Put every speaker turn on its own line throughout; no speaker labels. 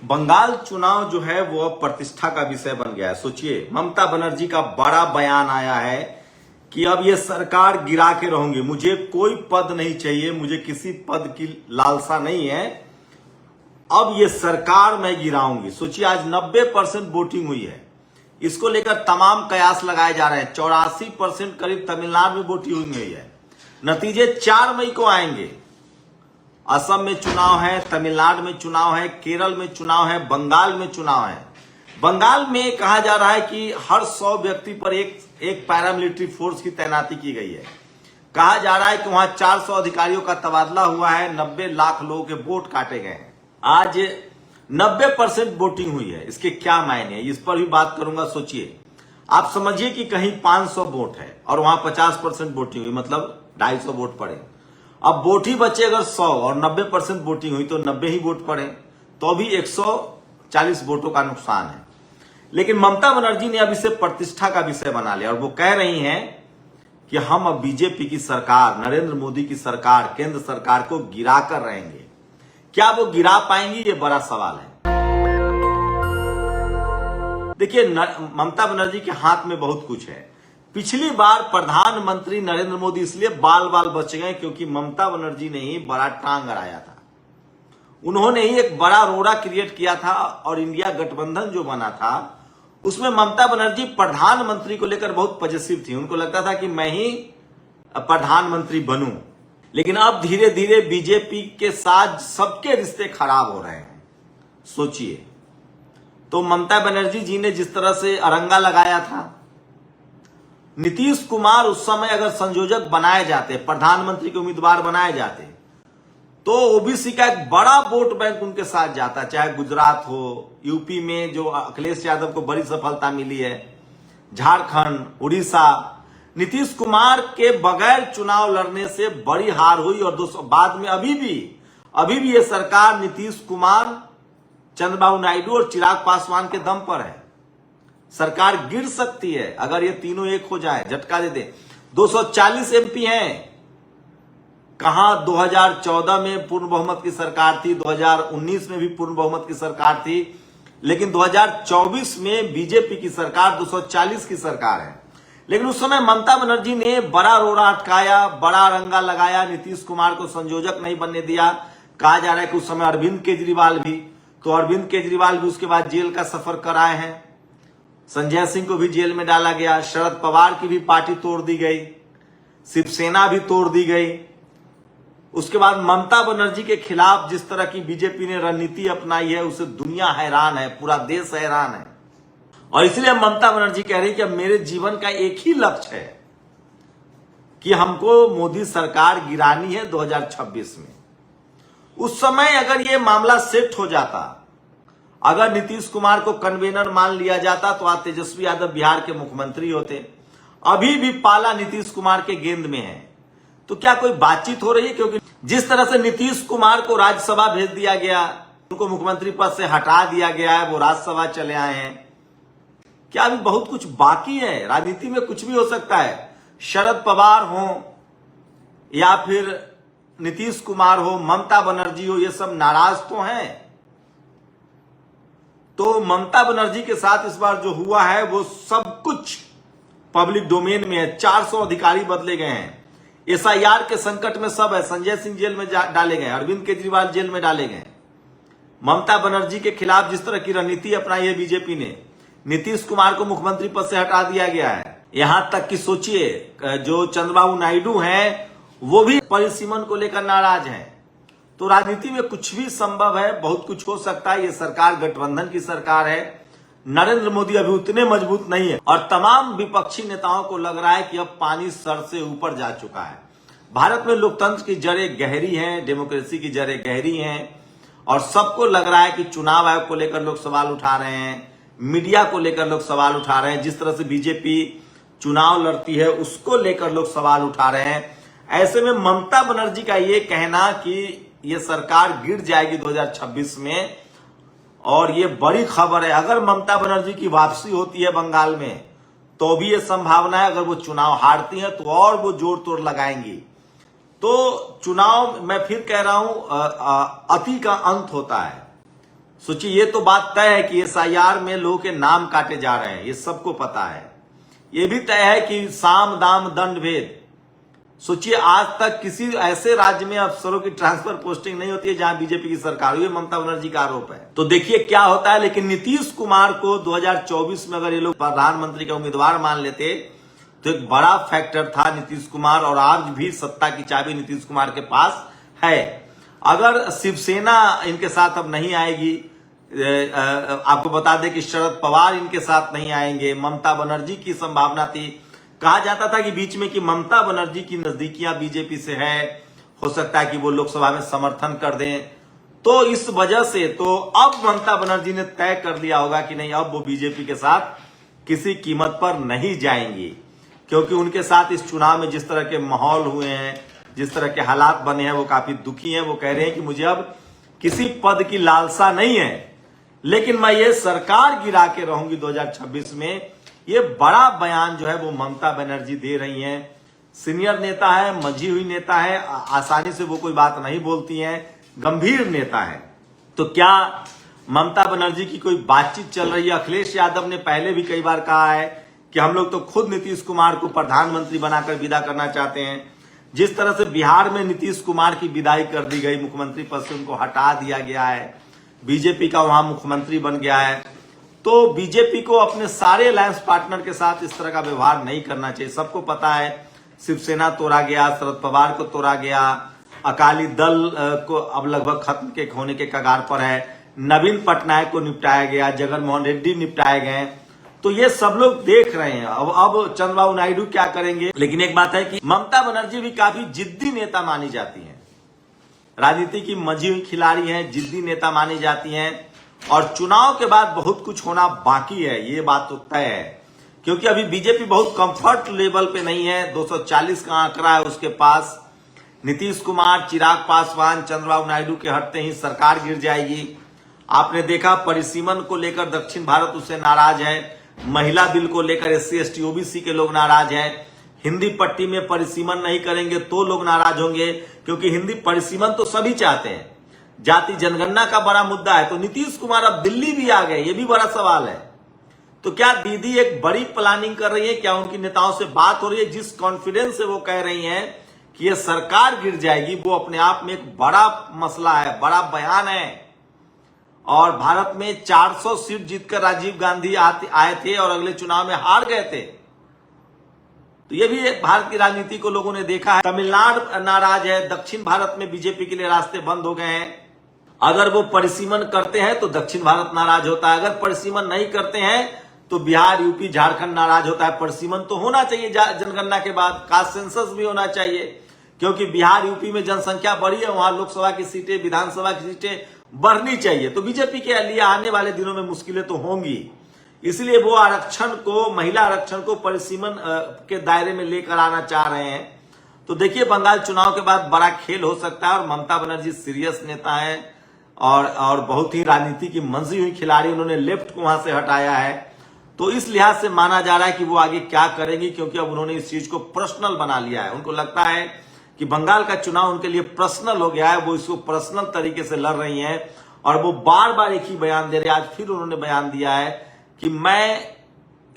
बंगाल चुनाव जो है वो अब प्रतिष्ठा का विषय बन गया है। सोचिए, ममता बनर्जी का बड़ा बयान आया है कि अब ये सरकार गिरा के रहूंगी, मुझे कोई पद नहीं चाहिए, मुझे किसी पद की लालसा नहीं है, अब ये सरकार मैं गिराऊंगी। सोचिए, आज 90% वोटिंग हुई है, इसको लेकर तमाम कयास लगाए जा रहे हैं। 84% करीब तमिलनाडु में वोटिंग हुई है। नतीजे 4 मई को आएंगे। असम में चुनाव है, तमिलनाडु में चुनाव है, केरल में चुनाव है, बंगाल में चुनाव है। बंगाल में कहा जा रहा है कि हर 100 व्यक्ति पर एक पैरामिलिट्री फोर्स की तैनाती की गई है। कहा जा रहा है कि वहां 400 अधिकारियों का तबादला हुआ है, 90 लाख लोगों के वोट काटे गए हैं। आज 90% वोटिंग हुई है, इसके क्या मायने हैं, इस पर भी बात करूंगा। सोचिए, आप समझिए कि कहीं 500 वोट है और वहां 50% वोटिंग हुई, मतलब 250 वोट पड़े। अब वोट ही बचे अगर 100 और 90% वोटिंग हुई तो 90 ही वोट पड़े, तो भी 140 वोटों का नुकसान है। लेकिन ममता बनर्जी ने अब इसे प्रतिष्ठा का विषय बना लिया और वो कह रही हैं कि हम अब बीजेपी की सरकार, नरेंद्र मोदी की सरकार, केंद्र सरकार को गिरा कर रहेंगे। क्या वो गिरा पाएंगी, ये बड़ा सवाल है। देखिए, ममता बनर्जी के हाथ में बहुत कुछ है। पिछली बार प्रधानमंत्री नरेंद्र मोदी इसलिए बाल बाल बच गए क्योंकि ममता बनर्जी ने ही बड़ा टांग अड़ाया था। उन्होंने ही एक बड़ा रोड़ा क्रिएट किया था और इंडिया गठबंधन जो बना था उसमें ममता बनर्जी प्रधानमंत्री को लेकर बहुत पॉजिटिव थी। उनको लगता था कि मैं ही प्रधानमंत्री बनूं। लेकिन अब धीरे धीरे बीजेपी के साथ सबके रिश्ते खराब हो रहे हैं। सोचिए, तो ममता बनर्जी जी ने जिस तरह से अरंगा लगाया था, नीतीश कुमार उस समय अगर संयोजक बनाए जाते, प्रधानमंत्री के उम्मीदवार बनाए जाते, तो ओबीसी का एक बड़ा वोट बैंक उनके साथ जाता। चाहे गुजरात हो, यूपी में जो अखिलेश यादव को बड़ी सफलता मिली है, झारखंड, उड़ीसा, नीतीश कुमार के बगैर चुनाव लड़ने से बड़ी हार हुई। और बाद में अभी भी ये सरकार नीतीश कुमार, चंद्रबाबू नायडू और चिराग पासवान के दम पर है। सरकार गिर सकती है अगर ये तीनों एक हो जाए, झटका दे दे। 240 एमपी हैं। कहां 2014 में पूर्ण बहुमत की सरकार थी, 2019 में भी पूर्ण बहुमत की सरकार थी, लेकिन 2024 में बीजेपी की सरकार 240 की सरकार है। लेकिन उस समय ममता बनर्जी ने बड़ा रोड़ा अटकाया, बड़ा रंगा लगाया, नीतीश कुमार को संयोजक नहीं बनने दिया। कहा जा रहा है कि उस समय अरविंद केजरीवाल भी उसके बाद जेल का सफर कराए हैं। संजय सिंह को भी जेल में डाला गया, शरद पवार की भी पार्टी तोड़ दी गई, शिवसेना भी तोड़ दी गई। उसके बाद ममता बनर्जी के खिलाफ जिस तरह की बीजेपी ने रणनीति अपनाई है, उससे दुनिया हैरान है, पूरा देश हैरान है। और इसलिए ममता बनर्जी कह रही कि अब मेरे जीवन का एक ही लक्ष्य है कि हमको मोदी सरकार गिरानी है 2026 में। उस समय अगर ये मामला सेट हो जाता, अगर नीतीश कुमार को कन्वेनर मान लिया जाता, तो आज तेजस्वी यादव बिहार के मुख्यमंत्री होते। अभी भी पाला नीतीश कुमार के गेंद में है। तो क्या कोई बातचीत हो रही है? क्योंकि जिस तरह से नीतीश कुमार को राज्यसभा भेज दिया गया, उनको मुख्यमंत्री पद से हटा दिया गया है, वो राज्यसभा चले आए हैं। क्या अभी बहुत कुछ बाकी है? राजनीति में कुछ भी हो सकता है। शरद पवार हो या फिर नीतीश कुमार हो, ममता बनर्जी हो, ये सब नाराज तो हैं। तो ममता बनर्जी के साथ इस बार जो हुआ है वो सब कुछ पब्लिक डोमेन में है। 400 अधिकारी बदले गए हैं। एसआईआर के संकट में सब है। संजय सिंह जेल में डाले गए, अरविंद केजरीवाल जेल में डाले गए। ममता बनर्जी के खिलाफ जिस तरह की रणनीति अपनाई है बीजेपी ने, नीतीश कुमार को मुख्यमंत्री पद से हटा दिया गया है। यहां तक कि सोचिए, जो चंद्रबाबू नायडू हैं वो भी परिसीमन को लेकर नाराज हैं। तो राजनीति में कुछ भी संभव है, बहुत कुछ हो सकता है। ये सरकार गठबंधन की सरकार है। नरेंद्र मोदी अभी उतने मजबूत नहीं है और तमाम विपक्षी नेताओं को लग रहा है कि अब पानी सर से ऊपर जा चुका है। भारत में लोकतंत्र की जड़ें गहरी हैं, डेमोक्रेसी की जड़ें गहरी हैं और सबको लग रहा है कि चुनाव आयोग को लेकर लोग सवाल उठा रहे हैं, मीडिया को लेकर लोग सवाल उठा रहे हैं, जिस तरह से बीजेपी चुनाव लड़ती है उसको लेकर लोग सवाल उठा रहे हैं। ऐसे में ममता बनर्जी का ये कहना कि ये सरकार गिर जाएगी 2026 में, और ये बड़ी खबर है। अगर ममता बनर्जी की वापसी होती है बंगाल में, तो भी ये संभावना है अगर वो चुनाव हारती हैं तो और वो जोर तोड़ लगाएंगी। तो चुनाव, मैं फिर कह रहा हूं, अति का अंत होता है। सोचिए, ये तो बात तय है कि एसआईआर में लोगों के नाम काटे जा रहे हैं, ये सबको पता है। ये भी तय है कि साम दाम दंड भेद। सोचिए, आज तक किसी ऐसे राज्य में अफसरों की ट्रांसफर पोस्टिंग नहीं होती है जहां बीजेपी की सरकार हुई है। ममता बनर्जी का आरोप है। तो देखिए क्या होता है। लेकिन नीतीश कुमार को 2024 में अगर ये लोग प्रधानमंत्री का उम्मीदवार मान लेते तो एक बड़ा फैक्टर था नीतीश कुमार, और आज भी सत्ता की चाबी नीतीश कुमार के पास है। अगर शिवसेना इनके साथ अब नहीं आएगी, आपको बता दें कि शरद पवार इनके साथ नहीं आएंगे, ममता बनर्जी की संभावना थी। कहा जाता था कि बीच में कि ममता बनर्जी की नजदीकियां बीजेपी से है, हो सकता है कि वो लोकसभा में समर्थन कर दें। तो इस वजह से तो अब ममता बनर्जी ने तय कर लिया होगा कि नहीं, अब वो बीजेपी के साथ किसी कीमत पर नहीं जाएंगी, क्योंकि उनके साथ इस चुनाव में जिस तरह के माहौल हुए हैं, जिस तरह के हालात बने हैं, वो काफी दुखी हैं। वो कह रहे हैं कि मुझे अब किसी पद की लालसा नहीं है, लेकिन मैं ये सरकार गिरा के रहूंगी 2026 में। ये बड़ा बयान जो है वो ममता बनर्जी दे रही हैं। सीनियर नेता है, मंझी हुई नेता है, आसानी से वो कोई बात नहीं बोलती हैं, गंभीर नेता है। तो क्या ममता बनर्जी की कोई बातचीत चल रही है? अखिलेश यादव ने पहले भी कई बार कहा है कि हम लोग तो खुद नीतीश कुमार को प्रधानमंत्री बनाकर विदा करना चाहते हैं। जिस तरह से बिहार में नीतीश कुमार की विदाई कर दी गई, मुख्यमंत्री पद से उनको हटा दिया गया है, बीजेपी का वहां मुख्यमंत्री बन गया है, तो बीजेपी को अपने सारे अलायंस पार्टनर के साथ इस तरह का व्यवहार नहीं करना चाहिए। सबको पता है शिवसेना तोड़ा गया, शरद पवार को तोड़ा गया, अकाली दल को अब लगभग खत्म के होने के कगार पर है, नवीन पटनायक को निपटाया गया, जगनमोहन रेड्डी निपटाए गए। तो ये सब लोग देख रहे हैं। अब चंद्रबाबू नायडू क्या करेंगे। लेकिन एक बात है कि ममता बनर्जी भी काफी जिद्दी नेता मानी जाती हैं, राजनीति की मंझी हुई खिलाड़ी हैं, जिद्दी नेता मानी जाती हैं। और चुनाव के बाद बहुत कुछ होना बाकी है, ये बात तो तय है, क्योंकि अभी बीजेपी बहुत कंफर्ट लेवल पे नहीं है। 240 का आंकड़ा है उसके पास। नीतीश कुमार, चिराग पासवान, चंद्रबाबू नायडू के हटते ही सरकार गिर जाएगी। आपने देखा परिसीमन को लेकर दक्षिण भारत उससे नाराज है, महिला बिल को लेकर SC ST OBC के लोग नाराज हैं, हिंदी पट्टी में परिसीमन नहीं करेंगे तो लोग नाराज होंगे, क्योंकि हिंदी परिसीमन तो सभी चाहते हैं। जाति जनगणना का बड़ा मुद्दा है। तो नीतीश कुमार अब दिल्ली भी आ गए, ये भी बड़ा सवाल है। तो क्या दीदी एक बड़ी प्लानिंग कर रही है? क्या उनकी नेताओं से बात हो रही है? जिस कॉन्फिडेंस से वो कह रही हैं कि ये सरकार गिर जाएगी, वो अपने आप में एक बड़ा मसला है, बड़ा बयान है। और भारत में 400 सीट जीतकर राजीव गांधी आए थे और अगले चुनाव में हार गए थे। तो ये भी भारत की राजनीति को लोगों ने देखा है। तमिलनाडु नाराज है, दक्षिण भारत में बीजेपी के लिए रास्ते बंद हो गए हैं। अगर वो परिसीमन करते हैं तो दक्षिण भारत नाराज होता है, अगर परिसीमन नहीं करते हैं तो बिहार, यूपी, झारखंड नाराज होता है। परिसीमन तो होना चाहिए जनगणना के बाद, कास्ट सेंसस भी होना चाहिए, क्योंकि बिहार, यूपी में जनसंख्या बढ़ी है, वहां लोकसभा की सीटें, विधानसभा की सीटें बढ़नी चाहिए। तो बीजेपी के लिए आने वाले दिनों में मुश्किलें तो होंगी, इसलिए वो आरक्षण को, महिला आरक्षण को परिसीमन के दायरे में लेकर आना चाह रहे हैं। तो देखिए, बंगाल चुनाव के बाद बड़ा खेल हो सकता है। और ममता बनर्जी सीरियस नेता है और बहुत ही राजनीति की मंजी हुई खिलाड़ी। उन्होंने लेफ्ट को वहां से हटाया है, तो इस लिहाज से माना जा रहा है कि वो आगे क्या करेंगी, क्योंकि अब उन्होंने इस चीज को पर्सनल बना लिया है। उनको लगता है कि बंगाल का चुनाव उनके लिए पर्सनल हो गया है, वो इसको पर्सनल तरीके से लड़ रही हैं। और वो बार बार एक ही बयान दे रहे हैं। आज फिर उन्होंने बयान दिया है कि मैं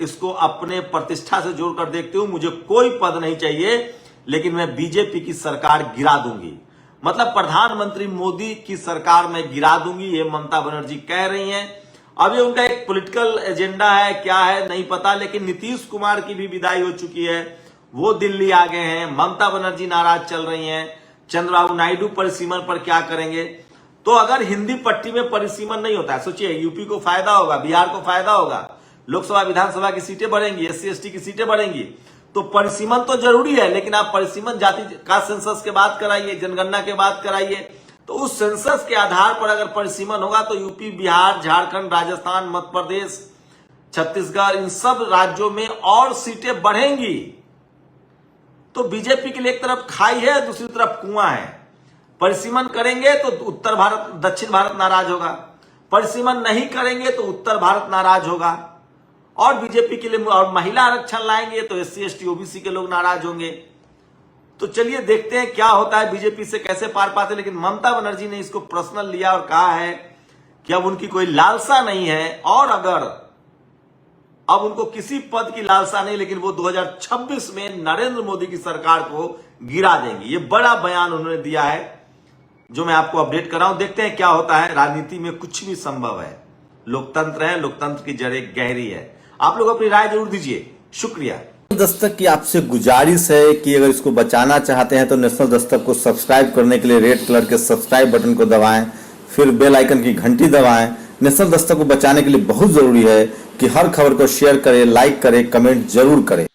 इसको अपने प्रतिष्ठा से जोड़कर देखती हूं, मुझे कोई पद नहीं चाहिए, लेकिन मैं बीजेपी की सरकार गिरा दूंगी। मतलब प्रधानमंत्री मोदी की सरकार मैं गिरा दूंगी, ये ममता बनर्जी कह रही हैं। अब ये उनका एक पॉलिटिकल एजेंडा है, क्या है नहीं पता। लेकिन नीतीश कुमार की भी विदाई हो चुकी है, वो दिल्ली आ गए हैं। ममता बनर्जी नाराज चल रही हैं। चंद्रबाबू नायडू परिसीमन पर क्या करेंगे? तो अगर हिंदी पट्टी में परिसीमन नहीं होता है, सोचिए यूपी को फायदा होगा, बिहार को फायदा होगा, लोकसभा विधानसभा की सीटें बढ़ेंगी, SC ST की सीटें बढ़ेंगी। तो परिसीमन तो जरूरी है, लेकिन आप परिसीमन जाति का सेंसस के बाद कराइए, जनगणना के बाद कराइए। तो उस सेंसस के आधार पर अगर परिसीमन होगा तो यूपी, बिहार, झारखंड, राजस्थान, मध्य प्रदेश, छत्तीसगढ़, इन सब राज्यों में और सीटें बढ़ेंगी। तो बीजेपी के लिए एक तरफ खाई है, दूसरी तरफ कुआं है। परिसीमन करेंगे तो उत्तर भारत, दक्षिण भारत नाराज होगा, परिसीमन नहीं करेंगे तो उत्तर भारत नाराज होगा। और बीजेपी के लिए और महिला आरक्षण लाएंगे तो SC ST OBC के लोग नाराज होंगे। तो चलिए देखते हैं क्या होता है, बीजेपी से कैसे पार पाते। लेकिन ममता बनर्जी ने इसको पर्सनल लिया और कहा है कि अब उनकी कोई लालसा नहीं है, और अगर अब उनको किसी पद की लालसा नहीं, लेकिन वो 2026 में नरेंद्र मोदी की सरकार को गिरा देंगे। ये बड़ा बयान उन्होंने दिया है, जो मैं आपको अपडेट कर रहा हूं। देखते हैं क्या होता है। राजनीति में कुछ भी संभव है, लोकतंत्र है, लोकतंत्र की जड़ें गहरी है। आप लोग अपनी राय जरूर दीजिए। शुक्रिया।
दस्तक की आपसे गुजारिश है कि अगर इसको बचाना चाहते हैं तो नेशनल दस्तक को सब्सक्राइब करने के लिए रेड कलर के सब्सक्राइब बटन को दबाएं, फिर बेल आइकन की घंटी दबाएं। नेशनल दस्तक को बचाने के लिए बहुत जरूरी है कि हर खबर को शेयर करें, लाइक करें, कमेंट जरूर करें।